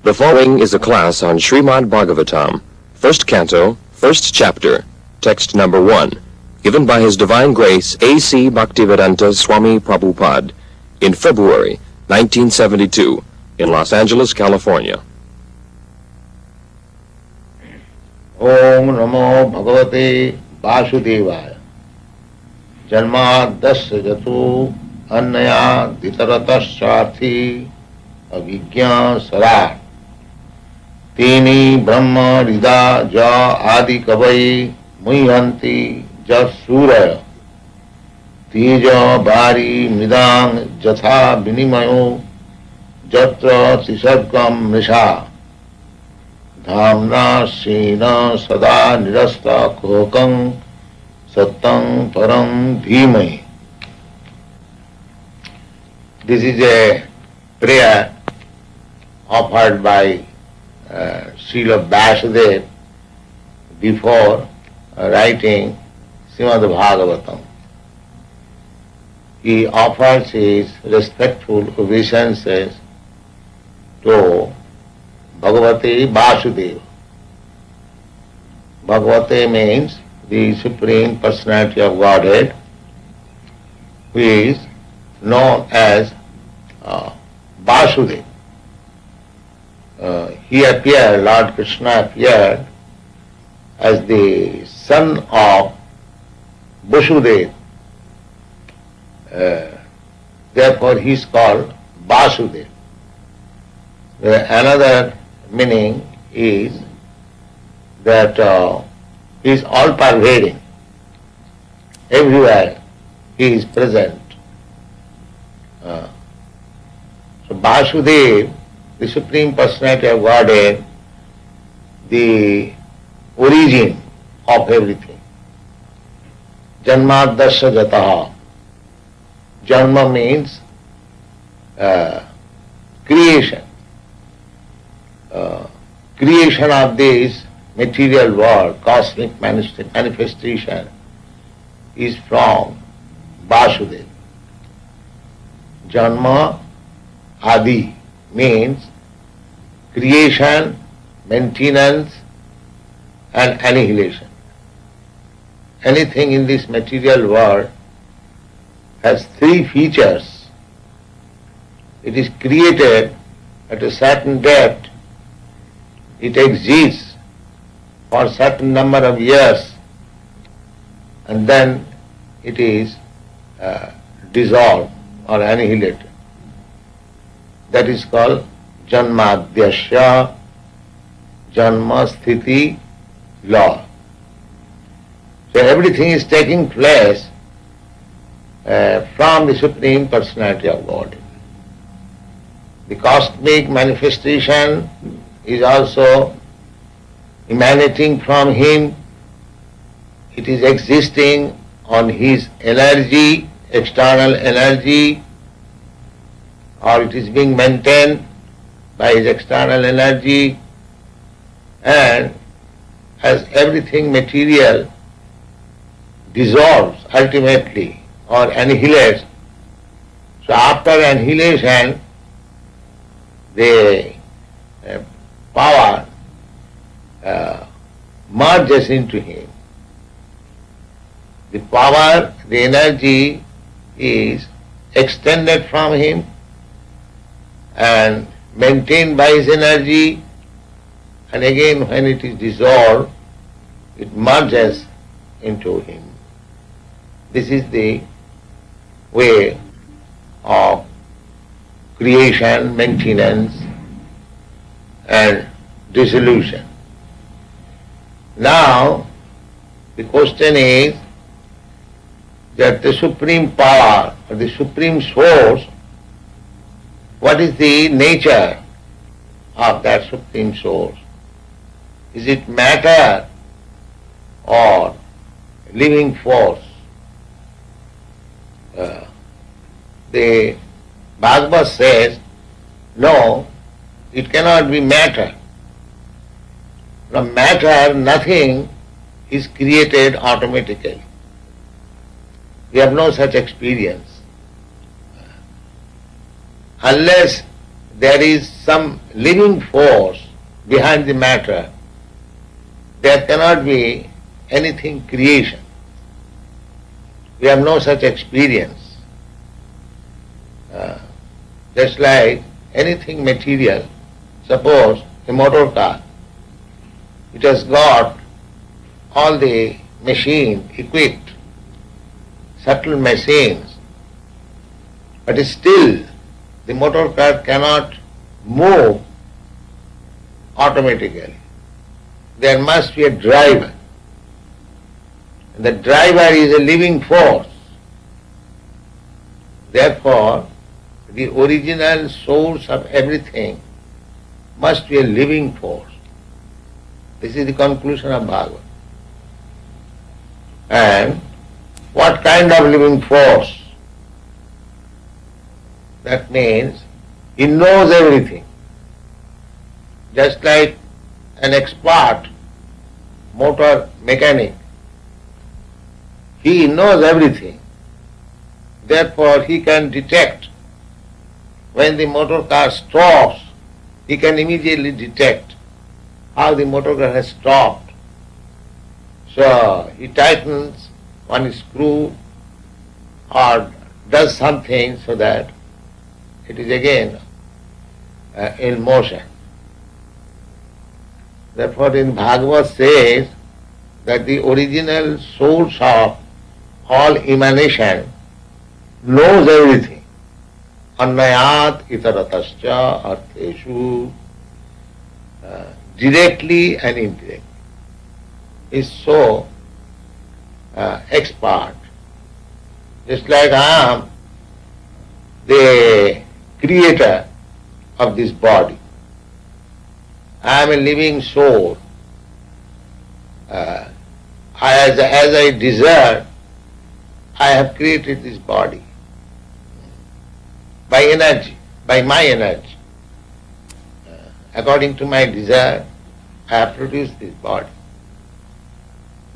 The following is a class on Srimad Bhagavatam, first canto, first chapter, text number 1, given by His Divine Grace A.C. Bhaktivedanta Swami Prabhupada in February 1972 in Los Angeles, California. ओम नमो भगवते वासुदेवाय जन्माद्यस्य जतो अन्नया दितरतश्चार्थी अभिज्ञासरा तेनी ब्रह्म हृदा ज आदि कवये मुह्यन्ति जसूरय तेज बारी मृदांग जथा विनिमयो जत्र त्रिसर्गम मृषा धाम्ना श्रेण सदा निरस्ता कोकं सत्यं परं धीमहि. This is a prayer offered by Srila Vasudev before writing Srimad Bhagavatam. He offers his respectful obeisances to Bhagavate Vasudeva. Bhagavate means the Supreme Personality of Godhead, who is known as Vasudeva. He appeared, Lord Krishna appeared as the son of Vasudeva. Therefore he is called Vasudeva. Another meaning is that he is all-pervading. Everywhere he is present. So Vasudeva, the Supreme Personality of Godhead, the origin of everything. Janmadasya jataha. Janma means creation. Creation of this material world, cosmic manifestation, is from Vasudeva. Janma Adi means creation, maintenance and annihilation. Anything in this material world has three features. It is created at a certain depth, it exists for a certain number of years, and then it is dissolved or annihilated. That is called Janmadhyasya, Janma Sthiti law. So everything is taking place from the Supreme Personality of God. The cosmic manifestation is also emanating from Him. It is existing on His energy, external energy, or it is being maintained by His external energy, and as everything material dissolves ultimately or annihilates, so after annihilation the power merges into Him. The power, the energy is extended from Him and maintained by His energy, and again when it is dissolved, it merges into Him. This is the way of creation, maintenance and dissolution. Now the question is that the supreme power or the supreme source, what is the nature of that supreme source? Is it matter or living force? The Bhagavad says, no, it cannot be matter. From matter, nothing is created automatically. We have no such experience. Unless there is some living force behind the matter, there cannot be anything creation. We have no such experience. Just like anything material, suppose a motor car, it has got all the machine equipped, subtle machines, but still the motor car cannot move automatically. There must be a driver. And the driver is a living force. Therefore, the original source of everything must be a living force. This is the conclusion of Bhagavad. And what kind of living force? That means he knows everything. Just like an expert motor mechanic, he knows everything. Therefore, he can detect when the motor car stops, he can immediately detect how the motor car has stopped. So he tightens one screw or does something so that it is again in motion. Therefore, in Bhagavad says that the original source of all emanation knows everything. Annayat itaratascha artheshu, directly and indirectly, is so expert. Just like I am the creator of this body. I am a living soul. As I desire, I have created this body by energy, by my energy. According to my desire, I have produced this body.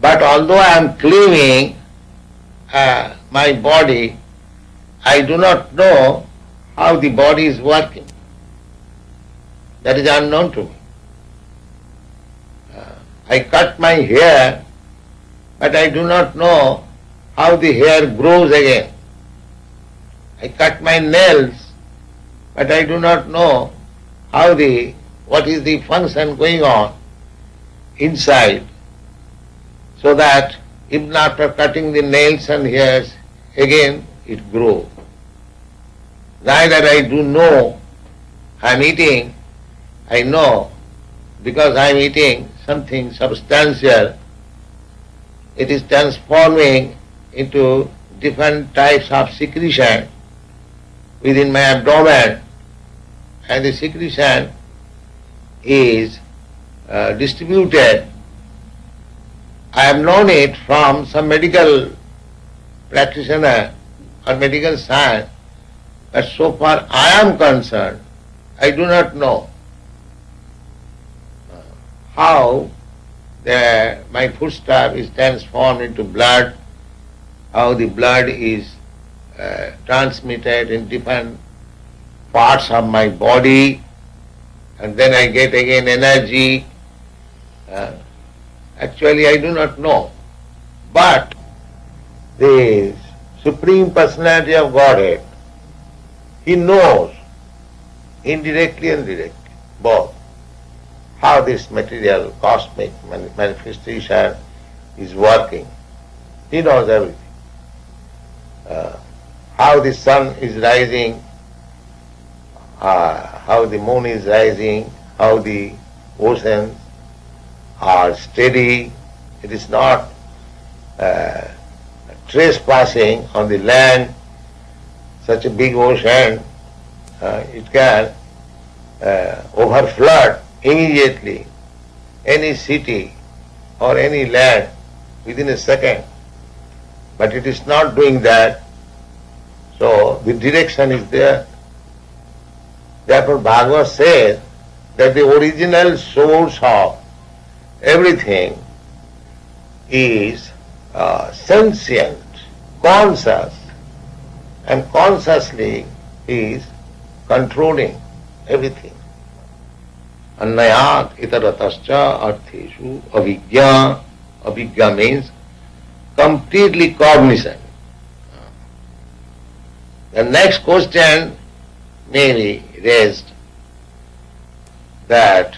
But although I am claiming my body, I do not know how the body is working. That is unknown to me. I cut my hair, but I do not know how the hair grows again. I cut my nails, but I do not know what is the function going on inside, so that even after cutting the nails and hairs, again it grows. Neither I do know I am eating, I know because I am eating something substantial, it is transforming into different types of secretion within my abdomen, and the secretion is distributed. I have known it from some medical practitioner or medical science, but so far I am concerned, I do not know how my foodstuff is transformed into blood, how the blood is transmitted in different parts of my body, and then I get again energy. Actually, I do not know. But the Supreme Personality of Godhead, He knows indirectly and directly both how this material cosmic manifestation is working. He knows everything. How the sun is rising, how the moon is rising, how the oceans are steady. It is not trespassing on the land. Such a big ocean, it can overflood immediately any city or any land within a second. But it is not doing that, so the direction is there. Therefore Bhagavad says that the original source of everything is sentient, conscious, and consciously is controlling everything. Annayat itaratascha artheshu avijñā. Avijñā means completely cognizant. The next question may be raised that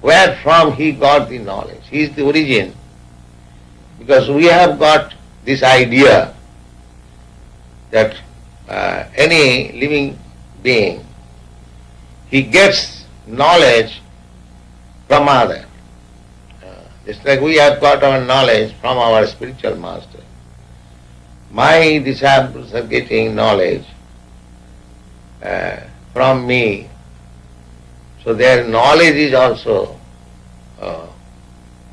where from he got the knowledge? He is the origin. Because we have got this idea that any living being, he gets knowledge from other. Just like we have got our knowledge from our spiritual master. My disciples are getting knowledge from me. So their knowledge is also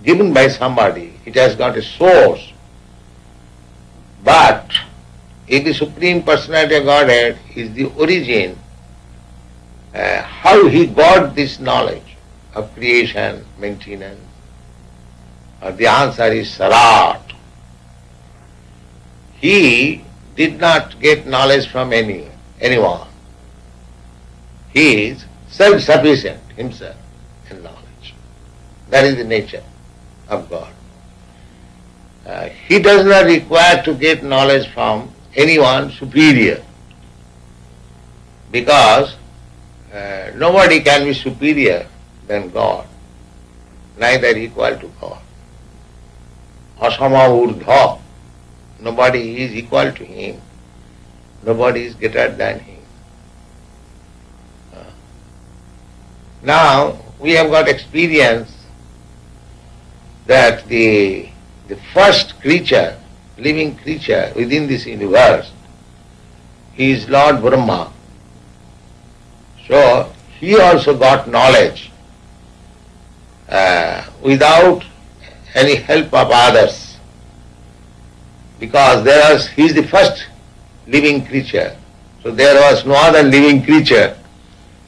given by somebody. It has got a source. But if the Supreme Personality of Godhead is the origin, how he got this knowledge of creation, maintenance? The answer is Sarat. He did not get knowledge from anyone. He is self-sufficient himself in knowledge. That is the nature of God. He does not require to get knowledge from anyone superior, because nobody can be superior than God, neither equal to God. Asama urdha, nobody is equal to him, nobody is greater than him. Now we have got experience that the first creature, living creature within this universe, he is Lord Brahma. So he also got knowledge without any help of others, because he is the first living creature. So there was no other living creature.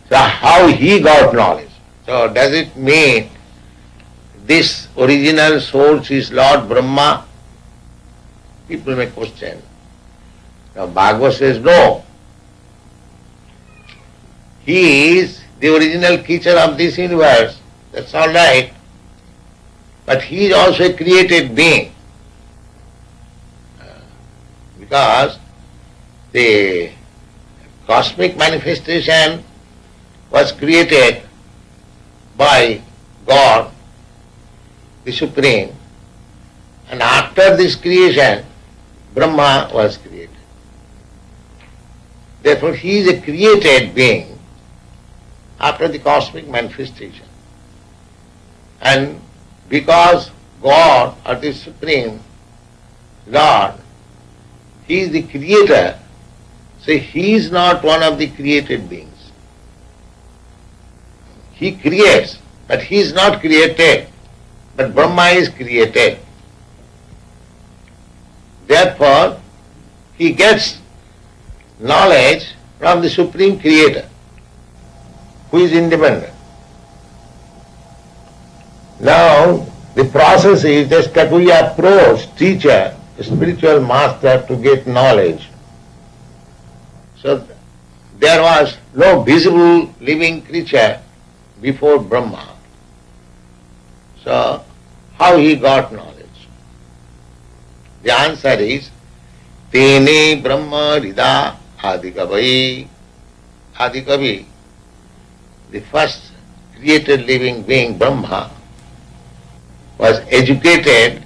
So how he got knowledge? So does it mean this original source is Lord Brahma? People may question. Now Bhagavad says no. He is the original creature of this universe. That's all right. But he is also a created being. Because the cosmic manifestation was created by God, the Supreme, and after this creation, Brahma was created. Therefore, he is a created being after the cosmic manifestation. And because God, or the Supreme Lord, he is the creator, so he is not one of the created beings. He creates, but he is not created. But Brahma is created. Therefore, he gets knowledge from the Supreme Creator, who is independent. Now, the process is just that we approach teacher, spiritual master, to get knowledge. So, there was no visible living creature before Brahma. So, how he got knowledge? The answer is, Tene Brahma Rida Adikavi. Adikavi, the first created living being, Brahma, was educated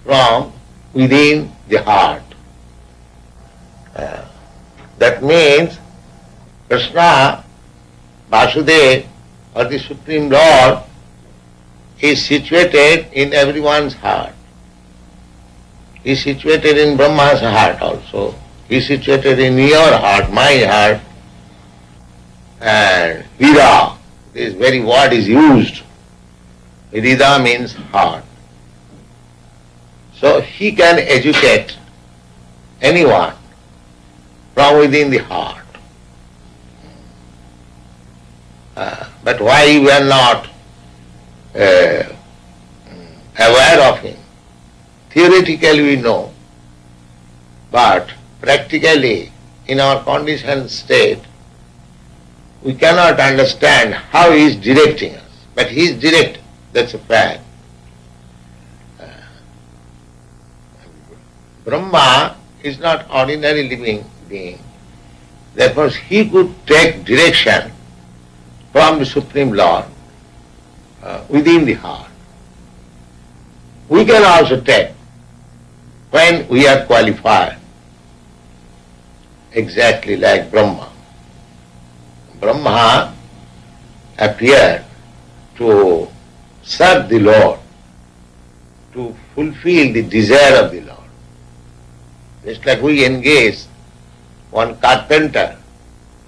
from within the heart. That means Krishna, Vasudeva, or the Supreme Lord, is situated in everyone's heart. He is situated in Brahma's heart also. He is situated in your heart, my heart. And Hira, this very word is used. Hridaya means heart. So he can educate anyone from within the heart. But why we are not aware of him? Theoretically we know, but practically in our conditioned state, we cannot understand how he is directing us. But he is direct, that's a fact. Brahma is not ordinary living being. Therefore he could take direction from the Supreme Lord within the heart. We can also take when we are qualified, exactly like Brahma. Brahma appeared to serve the Lord, to fulfill the desire of the Lord. Just like we engage one carpenter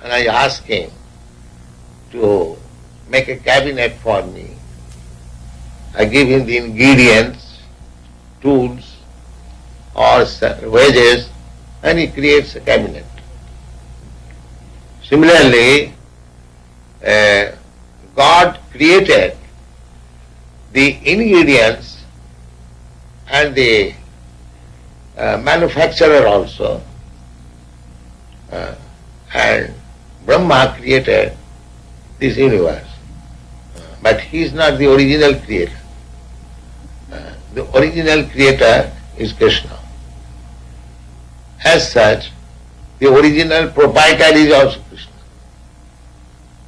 and I ask him to make a cabinet for me. I give him the ingredients, tools or wages, and he creates a cabinet. Similarly, God created the ingredients and the manufacturer also, and Brahma created this universe. But he is not the original creator. The original creator is Krishna. As such, the original proprietor is also Krishna,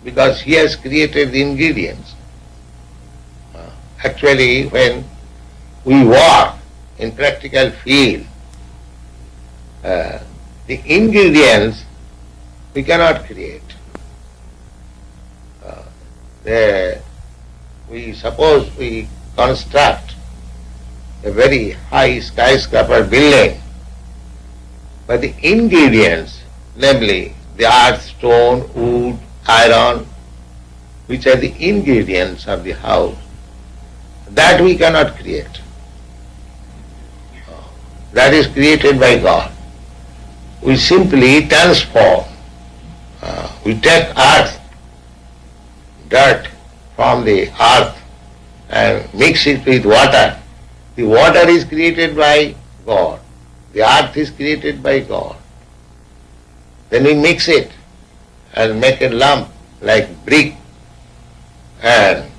because he has created the ingredients. Actually, when we work in practical field, the ingredients we cannot create. We suppose we construct a very high skyscraper building, but the ingredients, namely the earth, stone, wood, iron, which are the ingredients of the house, that we cannot create. That is created by God. We simply transform. We take earth, dirt from the earth and mix it with water. The water is created by God. The earth is created by God. Then we mix it and make a lump like brick and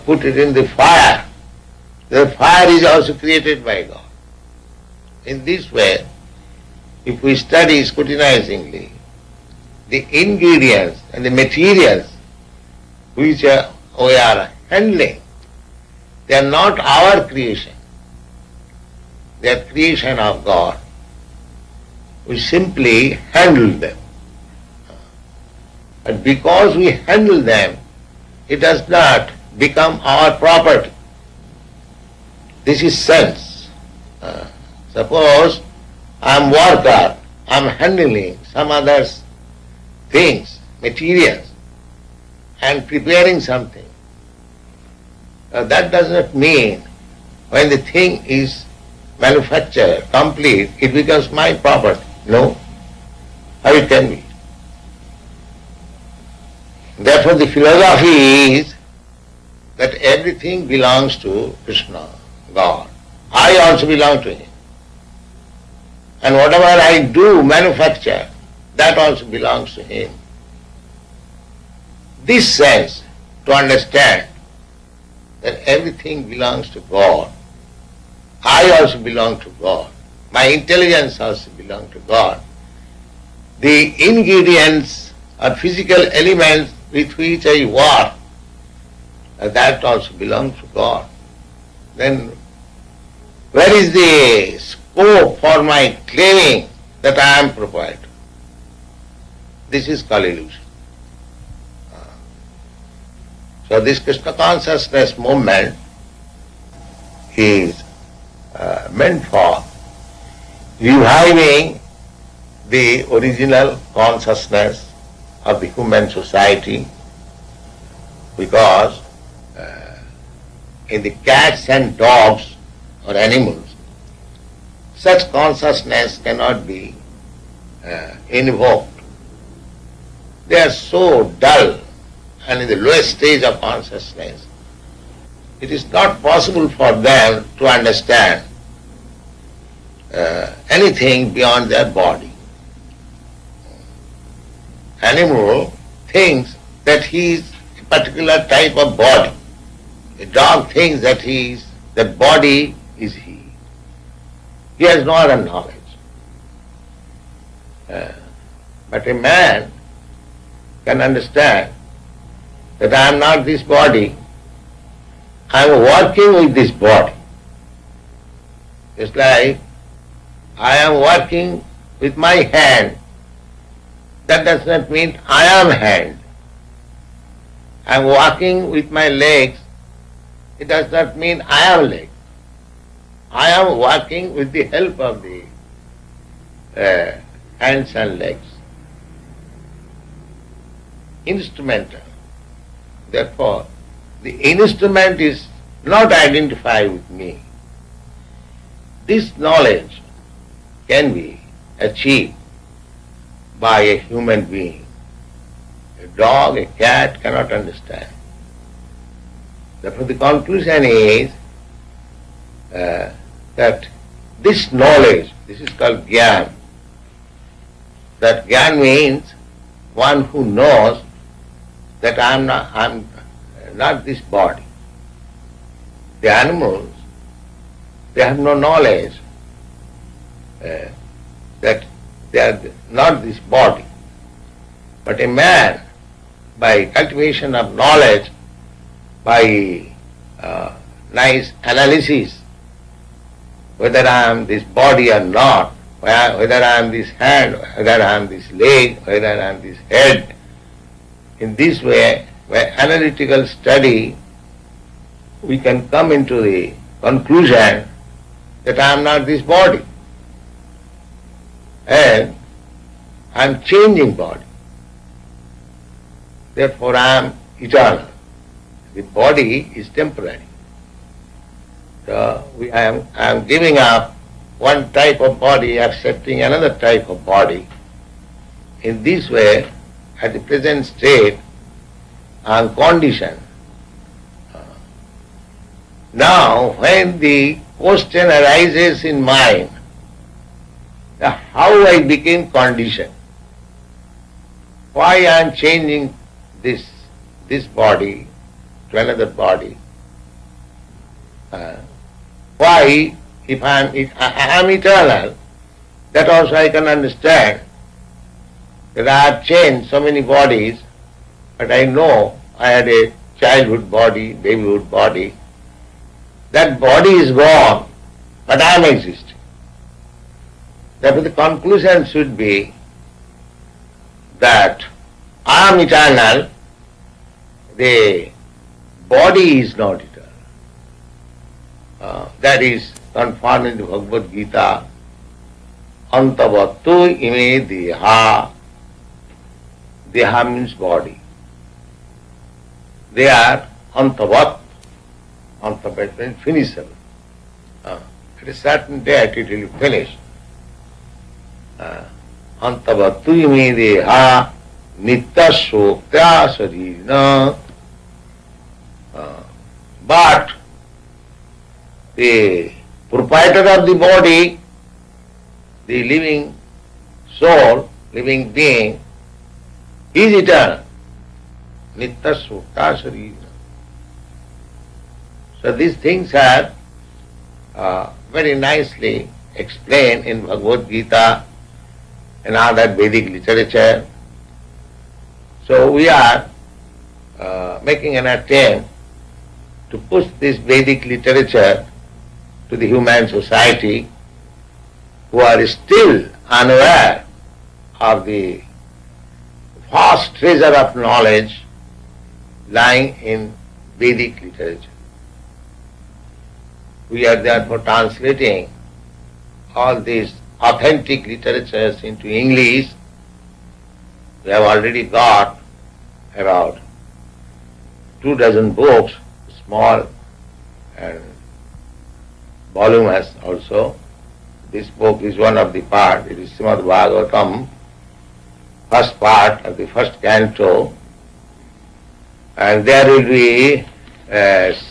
put it in the fire. The fire is also created by God. In this way, if we study scrutinizingly, the ingredients and the materials which we are handling, they are not our creation. They are creation of God. We simply handle them. But because we handle them, it does not become our property. This is sense. Suppose I am worker, I am handling some other things, materials, and preparing something. That does not mean when the thing is manufactured, complete, it becomes my property. No. How it can be? Therefore the philosophy is that everything belongs to Krishna, God. I also belong to Him. And whatever I do, manufacture, that also belongs to Him. This sense, to understand that everything belongs to God, I also belong to God, my intelligence also belongs to God, the ingredients or physical elements with which I work, that also belongs to God. Then where is the scope for my claiming that I am proprietor? This is called illusion. So this Krishna consciousness movement is meant for reviving the original consciousness of the human society, because in the cats and dogs or animals, such consciousness cannot be invoked. They are so dull and in the lowest stage of consciousness. It is not possible for them to understand anything beyond their body. Animal thinks that he is a particular type of body. A dog thinks that that body is he. He has no other knowledge. But a man can understand that I am not this body, I am working with this body. It's like I am working with my hand. That does not mean I am hand. I am walking with my legs. It does not mean I am leg. I am walking with the help of the hands and legs. Instrumental. Therefore, the instrument is not identified with me. This knowledge can be achieved by a human being. A dog, a cat cannot understand. Therefore, the conclusion is that this knowledge, this is called Gyan. That Gyan means one who knows that I am not this body. The animals, they have no knowledge that they are not this body. But a man, by cultivation of knowledge, by nice analysis, whether I am this body or not, whether I am this hand, whether I am this leg, whether I am this head, in this way, by analytical study, we can come into the conclusion that I am not this body. And I am changing body. Therefore I am eternal. The body is temporary. So I am giving up one type of body, accepting another type of body. In this way, at the present state, I am conditioned. Now, when the question arises in mind, how I became conditioned, why I am changing this body to another body, why, if I am eternal, that also I can understand, that I have changed so many bodies, but I know I had a childhood body, babyhood body. That body is gone, but I am existing. Therefore the conclusion should be that I am eternal, the body is not eternal. That is confirmed in the Bhagavad Gita. Antavattu ime deha. Deha means body. They are antavat. Antavat means finishable. At a certain date it will finish. Antavattu ime deha nitya sokta sarina. But the proprietor of the body, the living soul, living being, is eternal. Nitya sukha sarina. So these things are very nicely explained in Bhagavad Gita and other Vedic literature. So we are making an attempt to push this Vedic literature to the human society who are still unaware of the vast treasure of knowledge lying in Vedic literature. We are therefore translating all these authentic literatures into English. We have already got about 24 books, small and voluminous also. This book is one of the part. It is Srimad Bhagavatam, first part of the first canto, and there will be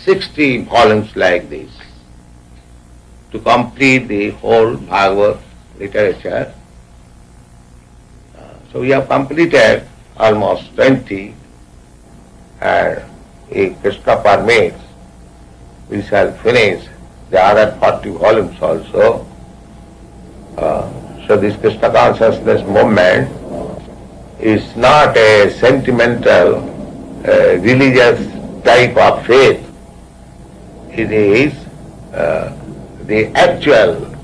60 volumes like this to complete the whole Bhagavad literature. So we have completed almost 20, and if Krishna permits, we shall finish the other 40 volumes also. So this Krishna consciousness movement is not a sentimental, religious type of faith. It is the actual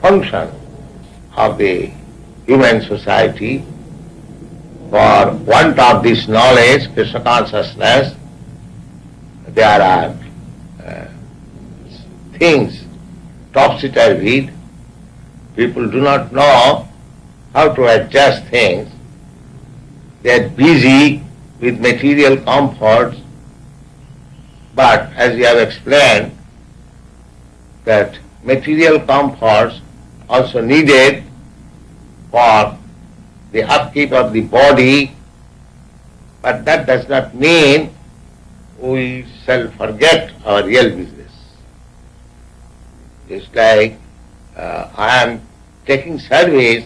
function of the human society. For want of this knowledge, Krishna consciousness, there are things topsy-turvy. People do not know how to adjust things. They are busy with material comforts, but as we have explained, that material comforts also needed for the upkeep of the body, but that does not mean we shall forget our real business. It's like I am taking service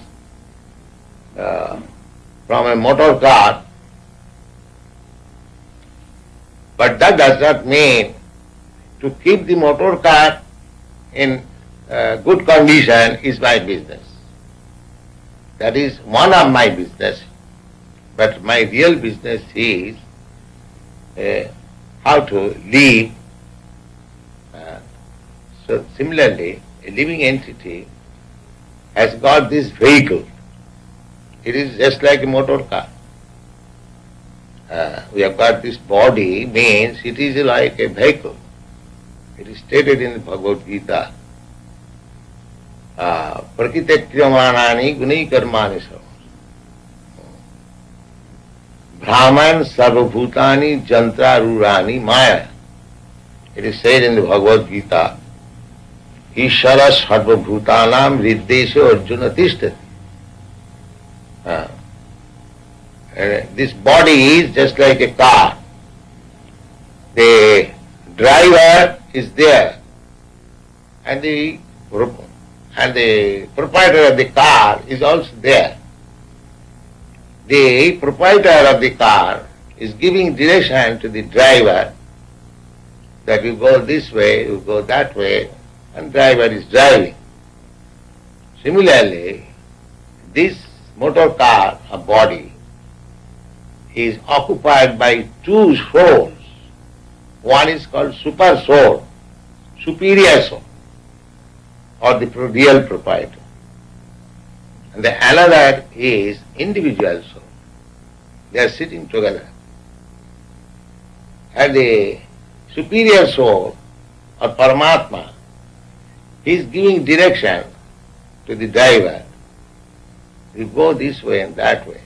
from a motor car, but that does not mean to keep the motor car in good condition is my business. That is one of my business, but my real business is how to live. So similarly, a living entity has got this vehicle. It is just like a motor car. We have got this body, means it is like a vehicle. It is stated in the Bhagavad Gita. Prakite kriyamanani gunai karmani sav. Brahman sarvabhutani jantrarurani maya. It is said in the Bhagavad Gita. Ishara sarvabhutanam riddesha arjuna tishtati. This body is just like a car. The driver is there, and the proprietor of the car is also there. The proprietor of the car is giving direction to the driver that you go this way, you go that way, and driver is driving. Similarly, this motor car, a body, is occupied by two souls. One is called super soul, superior soul, or the real proprietor. And the another is individual soul. They are sitting together. And the superior soul, or Paramatma, he is giving direction to the driver. You go this way and that way.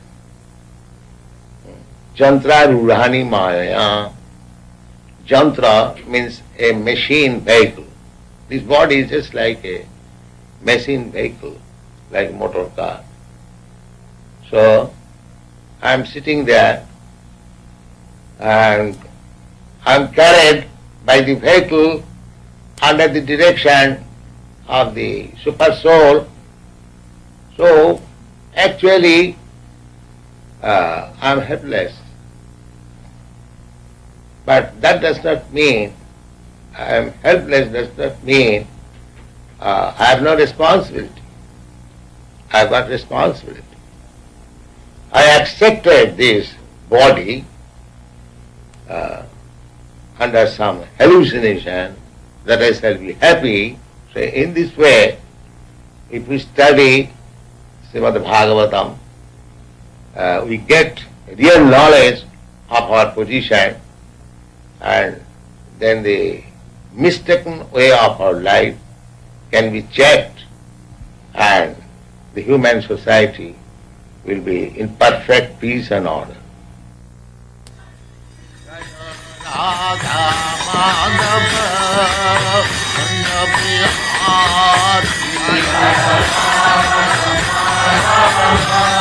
Jantra rurhani maya. Jantra means a machine vehicle. This body is just like a machine vehicle, like a motor car. So, I am sitting there and I am carried by the vehicle under the direction of the super soul. So, actually, I am helpless. But that does not mean I am helpless, does not mean I have no responsibility. I have got responsibility. I accepted this body under some hallucination that I shall be happy. So in this way, if we study Srimad Bhagavatam, we get real knowledge of our position, and then the mistaken way of our life can be checked, and the human society will be in perfect peace and order. Radha